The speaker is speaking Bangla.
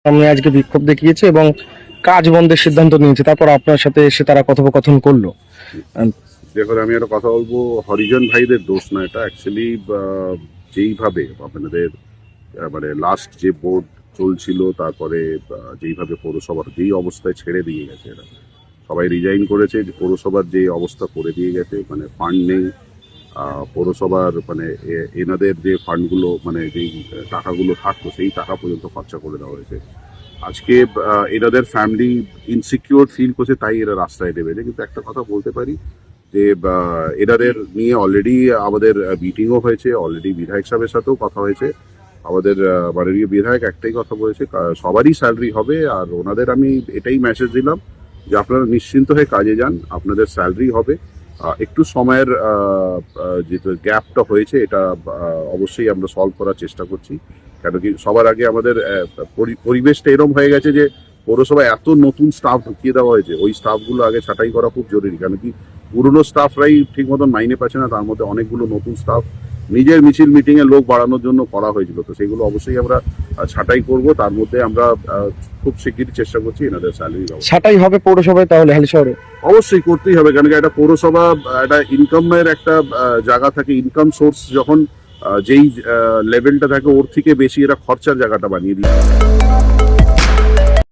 সামনে আজকে বিক্ষোভ দেখিয়েছে এবং কাজ বন্ধের সিদ্ধান্ত নিয়েছে, তারপর আপনার সাথে এসে তারা কথোপকথন করলো। দেখুন, আমি একটা কথা বলবো, হরিজন ভাইদের দোষ না এটা। অ্যাকচুয়ালি যেইভাবে আপনাদের মানে লাস্ট যে বোর্ড চলছিল, তারপরে যেইভাবে পৌরসভার যেই অবস্থায় ছেড়ে দিয়ে গেছে, এরা সবাই রিজাইন করেছে, যে পৌরসভার যে অবস্থা করে দিয়ে গেছে, মানে ফান্ড নেই পৌরসভার, মানে এনাদের যে ফান্ডগুলো, মানে যেই টাকাগুলো থাকতো সেই টাকা পর্যন্ত খরচা করে দেওয়া হয়েছে। আজকে এনাদের ফ্যামিলি ইনসিকিউর ফিল করছে, তাই এরা রাস্তায় নেমেছে। কিন্তু একটা কথা বলতে পারি যে এনাদের নিয়ে অলরেডি আমাদের মিটিংও হয়েছে, অলরেডি বিধায়ক সাহেবের সাথেও কথা হয়েছে। আমাদের মাননীয় বিধায়ক একটাই কথা বলেছে, সবারই স্যালারি হবে। আর ওনাদের আমি এটাই মেসেজ দিলাম যে আপনারা নিশ্চিন্ত হয়ে কাজে যান, আপনাদের স্যালারি হবে। একটু সময়ের যে গ্যাপটা হয়েছে, এটা অবশ্যই আমরা সলভ করার চেষ্টা করছি। কেন কি সবার আগে আমাদের পরিবেশটা এরকম হয়ে গেছে যে পৌরসভায় এত নতুন স্টাফ ঢুকিয়ে দেওয়া হয়েছে, ওই স্টাফগুলো আগে ছাঁটাই করা খুব জরুরি। কেন কি পুরনো স্টাফরাই ঠিক মতন মাইনে পাচ্ছে না, তার মধ্যে অনেকগুলো নতুন স্টাফ নিজের মিছিল মিটিং এ লোক বাড়ানোর জন্য করা হয়েছিল। তো সেগুলো অবশ্যই আমরা ছাঁটাই করব। তার মধ্যে আমরা খুব শিগগিরই চেষ্টা করছি এনাদের স্যালারি ছাঁটাই হবে পৌরসভায় তাহলে হালি শহরে? অবশ্যই করতেই হবে। কেন কি একটা পৌরসভা একটা ইনকামের একটা জায়গা থাকে, ইনকাম সোর্স যখন যেই লেভেলটা থাকে ওর থেকে বেশি এরা খরচার জায়গাটা বানিয়ে দিচ্ছে।